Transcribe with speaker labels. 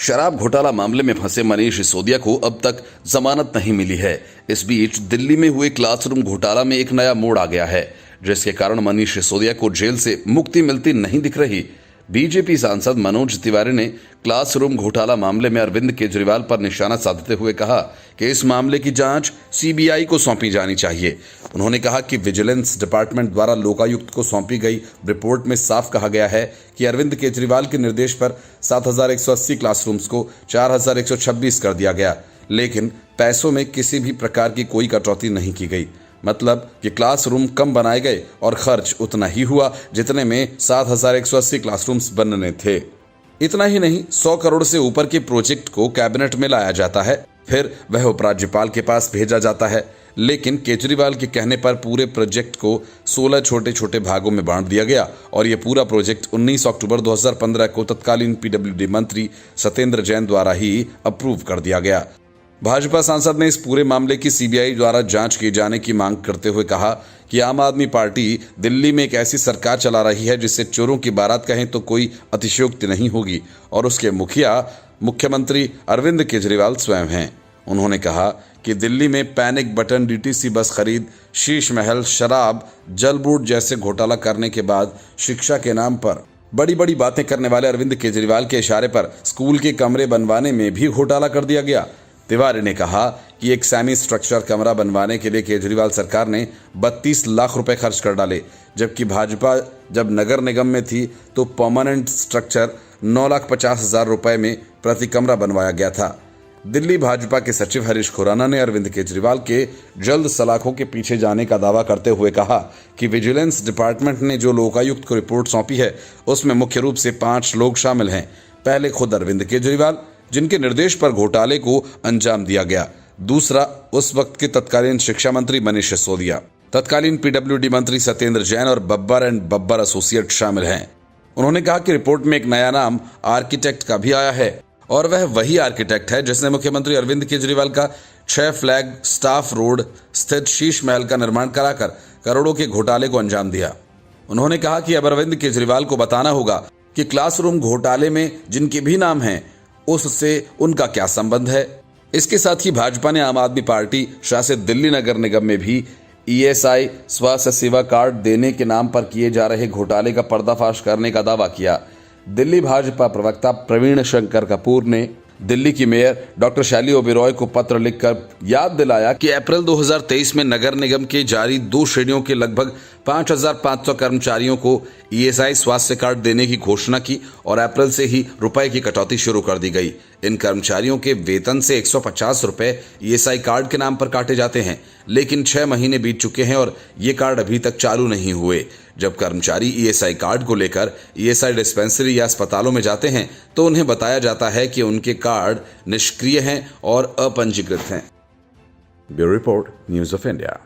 Speaker 1: शराब घोटाला मामले में फंसे मनीष सिसोदिया को अब तक जमानत नहीं मिली है। इस बीच दिल्ली में हुए क्लासरूम घोटाला में एक नया मोड़ आ गया है, जिसके कारण मनीष सिसोदिया को जेल से मुक्ति मिलती नहीं दिख रही। बीजेपी सांसद मनोज तिवारी ने क्लासरूम घोटाला मामले में अरविंद केजरीवाल पर निशाना साधते हुए कहा कि इस मामले की जांच सीबीआई को सौंपी जानी चाहिए। उन्होंने कहा कि विजिलेंस डिपार्टमेंट द्वारा लोकायुक्त को सौंपी गई रिपोर्ट में साफ कहा गया है कि अरविंद केजरीवाल के निर्देश पर 7,180 क्लासरूम्स को 4,126 कर दिया गया, लेकिन पैसों में किसी भी प्रकार की कोई कटौती नहीं की गई। मतलब कि क्लासरूम कम बनाए गए और खर्च उतना ही हुआ जितने में 7,180 क्लासरूम्स बनने थे। इतना ही नहीं, 100 करोड़ से ऊपर के प्रोजेक्ट को कैबिनेट में लाया जाता है, फिर वह उपराज्यपाल के पास भेजा जाता है। लेकिन केजरीवाल के कहने पर पूरे प्रोजेक्ट को 16 छोटे छोटे भागों में बांट दिया गया और यह पूरा प्रोजेक्ट 19 अक्टूबर 2015 को तत्कालीन पीडब्ल्यूडी मंत्री सत्येंद्र जैन द्वारा ही अप्रूव कर दिया गया। भाजपा सांसद ने इस पूरे मामले की सीबीआई द्वारा जांच किए जाने की मांग करते हुए कहा कि आम आदमी पार्टी दिल्ली में एक ऐसी सरकार चला रही है जिससे चोरों की बारात कहें तो कोई अतिशयोक्ति नहीं होगी और उसके मुखिया मुख्यमंत्री अरविंद केजरीवाल स्वयं हैं। उन्होंने कहा कि दिल्ली में पैनिक बटन, डीटीसी बस खरीद, शीश महल, शराब, जल बोर्ड जैसे घोटाला करने के बाद शिक्षा के नाम पर बड़ी बड़ी बातें करने वाले अरविंद केजरीवाल के इशारे पर स्कूल के कमरे बनवाने में भी घोटाला कर दिया गया। तिवारी ने कहा कि एक सेमी स्ट्रक्चर कमरा बनवाने के लिए केजरीवाल सरकार ने 32 लाख रुपए खर्च कर डाले, जबकि भाजपा जब नगर निगम में थी तो परमानेंट स्ट्रक्चर 9,50,000 रुपए में प्रति कमरा बनवाया गया था। दिल्ली भाजपा के सचिव हरीश खुराना ने अरविंद केजरीवाल के जल्द सलाखों के पीछे जाने का दावा करते हुए कहा कि विजिलेंस डिपार्टमेंट ने जो लोकायुक्त को रिपोर्ट सौंपी है उसमें मुख्य रूप से 5 लोग शामिल हैं। पहले खुद अरविंद केजरीवाल, जिनके निर्देश पर घोटाले को अंजाम दिया गया। दूसरा, उस वक्त के तत्कालीन शिक्षा मंत्री मनीष सिसोदिया, तत्कालीन पीडब्ल्यूडी मंत्री सत्येंद्र जैन और बब्बर एंड बब्बर एसोसिएट शामिल हैं। उन्होंने कहा कि रिपोर्ट में एक नया नाम आर्किटेक्ट का भी आया है और वह वही आर्किटेक्ट है जिसने मुख्यमंत्री अरविंद केजरीवाल का 6 फ्लैग स्टाफ रोड स्थित शीश महल का निर्माण कराकर करोड़ों के घोटाले को अंजाम दिया। उन्होंने कहा कि अब अरविंद केजरीवाल को बताना होगा कि क्लासरूम घोटाले में जिनके भी नाम हैं उससे उनका क्या संबंध है। इसके साथ ही भाजपा ने आम आदमी पार्टी शासित दिल्ली नगर निगम में भी ईएसआई स्वास्थ्य सेवा कार्ड देने के नाम पर किए जा रहे घोटाले का पर्दाफाश करने का दावा किया। दिल्ली भाजपा प्रवक्ता प्रवीण शंकर कपूर ने दिल्ली की मेयर डॉक्टर शैली ओबेरॉय को पत्र लिखकर याद दिलाया कि अप्रैल 2023 में नगर निगम के जारी 2 श्रेणियों के लगभग 5,500 कर्मचारियों को ईएसआई स्वास्थ्य कार्ड देने की घोषणा की और अप्रैल से ही रुपए की कटौती शुरू कर दी गई। इन कर्मचारियों के वेतन से 150 रुपए ईएसआई कार्ड के नाम पर काटे जाते हैं, लेकिन 6 महीने बीत चुके हैं और ये कार्ड अभी तक चालू नहीं हुए। जब कर्मचारी ईएसआई कार्ड को लेकर ईएसआई डिस्पेंसरी या अस्पतालों में जाते हैं तो उन्हें बताया जाता है कि उनके कार्ड निष्क्रिय हैं और अपंजीकृत हैं। Bureau report, news of India.